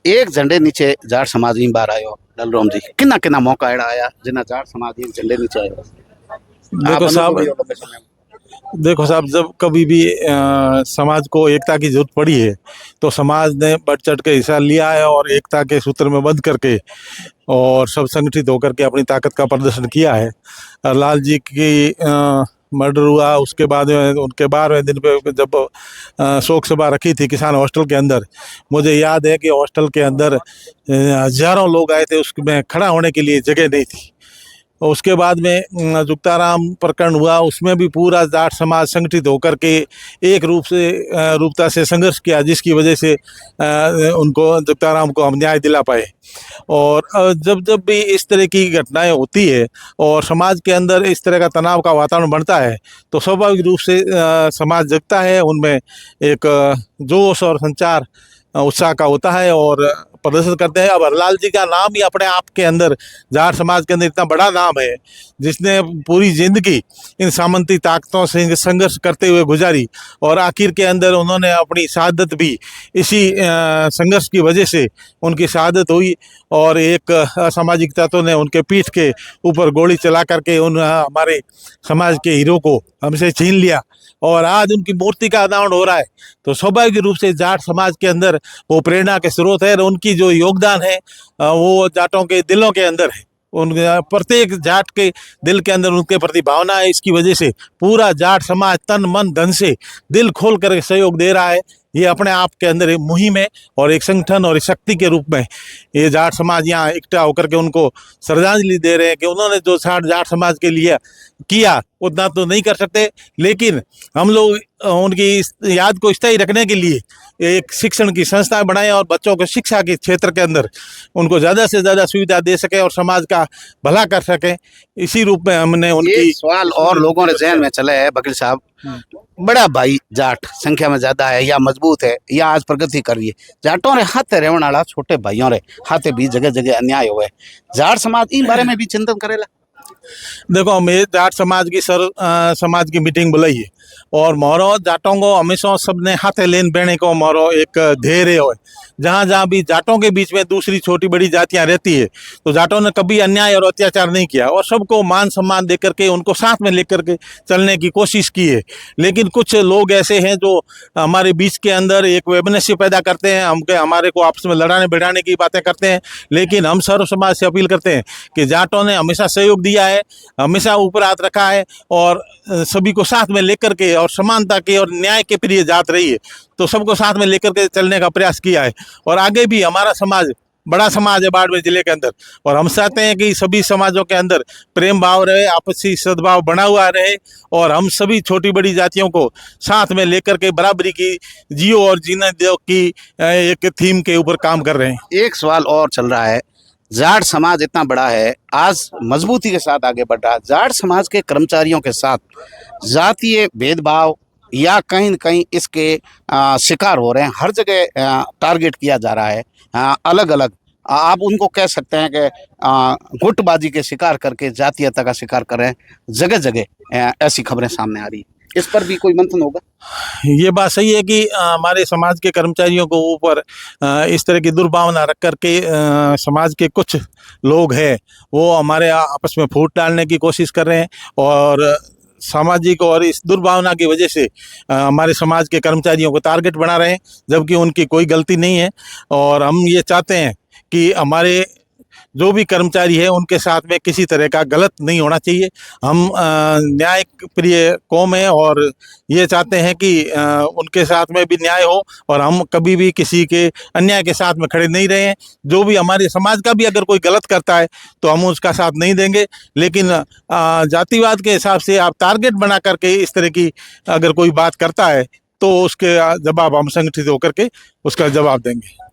एक झंडे नीचे जाट समाज ही बाहर आयो डलरोम जी किन्ना किन्ना मौका एड़ा आया जिन्ना जाट समाज एक झंडे नीचे आयो। देखो साहब, देखो साहब, जब कभी भी समाज को एकता की जरूरत पड़ी है तो समाज ने बढ़ चढ़ के हिस्सा लिया है और एकता के सूत्र में बंध करके और सब संगठित होकर के अपनी ताकत का प्रदर्शन किया है। लाल जी की मर्डर हुआ, उसके बाद में उनके 12वें दिन पे जब शोक सभा रखी थी किसान हॉस्टल के अंदर, मुझे याद है कि हॉस्टल के अंदर हजारों लोग आए थे, उसमें खड़ा होने के लिए जगह नहीं थी। और उसके बाद में जुक्ताराम प्रकरण हुआ, उसमें भी पूरा जाट समाज संगठित होकर के एक रूपता से संघर्ष किया, जिसकी वजह से उनको जुक्ताराम को हम न्याय दिला पाए। और जब जब भी इस तरह की घटनाएं होती है और समाज के अंदर इस तरह का तनाव का वातावरण बनता है तो स्वाभाविक रूप से समाज जगता है, उनमें एक जोश और संचार उत्साह का होता है और प्रदर्शन करते हैं। अब हरलाल जी का नाम ही अपने आप के अंदर जाट समाज के अंदर इतना बड़ा नाम है, जिसने पूरी जिंदगी इन सामंती ताकतों से संघर्ष करते हुए गुजारी और आखिर के अंदर उन्होंने अपनी शहादत भी इसी संघर्ष की वजह से उनकी शहादत हुई और एक असामाजिक तत्वों ने उनके पीठ के ऊपर गोली चला करके उन हमारे समाज के हीरो को हमसे छीन लिया और आज उनकी मूर्ति का अनावरण हो रहा है। तो स्वाभाविक रूप से जाट समाज के अंदर वो प्रेरणा के स्रोत है और उनकी जो योगदान है वो जाटों के दिलों के अंदर है। उन प्रत्येक जाट के दिल के अंदर उनके प्रति भावना है। इसकी वजह से पूरा जाट समाज तन मन धन से दिल खोल कर सहयोग दे रहा है। ये अपने आप के अंदर एक मुहिम है और एक संगठन और एक शक्ति के रूप में ये जाट समाज यहाँ इकट्ठा होकर के उनको श्रद्धांजलि दे रहे हैं कि उन्होंने जो जाट समाज के लिए किया उतना तो नहीं कर सकते, लेकिन हम लोग उनकी याद को स्थायी रखने के लिए एक शिक्षण की संस्था बनाएं और बच्चों को शिक्षा के क्षेत्र के अंदर उनको ज़्यादा से ज़्यादा सुविधा दे सकें और समाज का भला कर सकें। इसी रूप में हमने उनकी सवाल और लोगों ने जहन में चले है वकील साहब, बड़ा भाई जाट संख्या में ज्यादा है या मजबूत है या आज प्रगति कर रही है, जाटों रे हाथे रहने वाला छोटे भाइयों रे हाथे भी जगह जगह अन्याय हुए, जाट समाज इन बारे में भी चिंतन करेला। देखो, हमें जाट समाज की समाज की मीटिंग बुलाई है और मोरो जाटों को हमेशा सबने हाथे लेन बेने को मोरो एक धैर्य हो। जहाँ जहाँ भी जाटों के बीच में दूसरी छोटी बड़ी जातियाँ रहती है तो जाटों ने कभी अन्याय और अत्याचार नहीं किया और सबको मान सम्मान देकर के उनको साथ में लेकर के चलने की कोशिश की है। लेकिन कुछ लोग ऐसे हैं जो हमारे बीच के अंदर एक वैमनस्य पैदा करते हैं, हमारे को आपस में लड़ाने भिड़ाने की बातें करते हैं। लेकिन हम सर्व समाज से अपील करते हैं कि जाटों ने हमेशा सहयोग दिया है, हमेशा ऊपर हाथ रखा है और सभी को साथ में लेकर के और समानता के और न्याय के प्रिय जात रही है, तो सबको साथ में लेकर के चलने का प्रयास किया है। और आगे भी हमारा समाज बड़ा समाज है बाड़मेर जिले के अंदर और हम चाहते हैं कि सभी समाजों के अंदर प्रेम भाव रहे, आपसी सद्भाव बना हुआ रहे और हम सभी छोटी बड़ी जातियों को साथ में लेकर के बराबरी की जियो और जीने दो की एक थीम के ऊपर काम कर रहे हैं। एक सवाल और चल रहा है, जाट समाज इतना बड़ा है, आज मजबूती के साथ आगे बढ़ रहा है, जाट समाज के कर्मचारियों के साथ जातीय भेदभाव या कहीं न कहीं इसके शिकार हो रहे हैं, हर जगह टारगेट किया जा रहा है, अलग अलग आप उनको कह सकते हैं कि गुटबाजी के शिकार करके जातीयता का शिकार कर रहे हैं, जगह जगह ऐसी खबरें सामने आ रही है, इस पर भी कोई मंथन होगा? ये बात सही है कि हमारे समाज के कर्मचारियों को ऊपर इस तरह की दुर्भावना रख करके समाज के कुछ लोग हैं वो हमारे आपस में फूट डालने की कोशिश कर रहे हैं और सामाजिक और इस दुर्भावना की वजह से हमारे समाज के कर्मचारियों को टारगेट बना रहे हैं, जबकि उनकी कोई गलती नहीं है। और हम ये चाहते हैं कि हमारे जो भी कर्मचारी है उनके साथ में किसी तरह का गलत नहीं होना चाहिए। हम न्याय प्रिय कौम है और ये चाहते हैं कि उनके साथ में भी न्याय हो और हम कभी भी किसी के अन्याय के साथ में खड़े नहीं रहे हैं। जो भी हमारे समाज का भी अगर कोई गलत करता है तो हम उसका साथ नहीं देंगे, लेकिन जातिवाद के हिसाब से आप टारगेट बना करके इस तरह की अगर कोई बात करता है तो उसके जवाब हम संगठित होकर के उसका जवाब देंगे।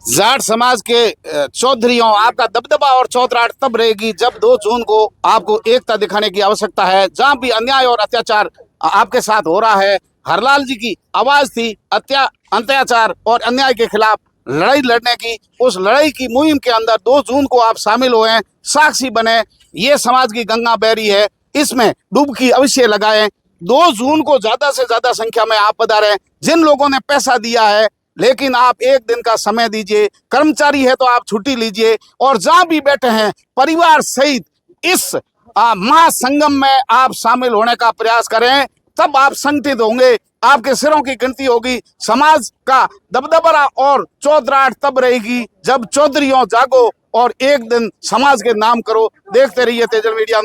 जाट समाज के चौधरियों, आपका दबदबा और चौधराहट तब रहेगी जब 2 जून को आपको एकता दिखाने की आवश्यकता है। जहां भी अन्याय और अत्याचार आपके साथ हो रहा है, हरलाल जी की आवाज थी अत्याचार और अन्याय के खिलाफ लड़ाई लड़ने की, उस लड़ाई की मुहिम के अंदर 2 जून को आप शामिल हुए, साक्षी बने। ये समाज की गंगा बह रही है, इसमें डुबकी अवश्य लगाएं। 2 जून को ज्यादा से ज्यादा संख्या में आप पधारें। जिन लोगों ने पैसा दिया है, लेकिन आप एक दिन का समय दीजिए, कर्मचारी है तो आप छुट्टी लीजिए और जहां भी बैठे हैं परिवार सहित इस महासंगम में आप शामिल होने का प्रयास करें, तब आप संगठित होंगे, आपके सिरों की गिनती होगी, समाज का दबदबा और चौधराहट तब रहेगी जब चौधरियों जागो और एक दिन समाज के नाम करो। देखते रहिए तेजल मीडिया।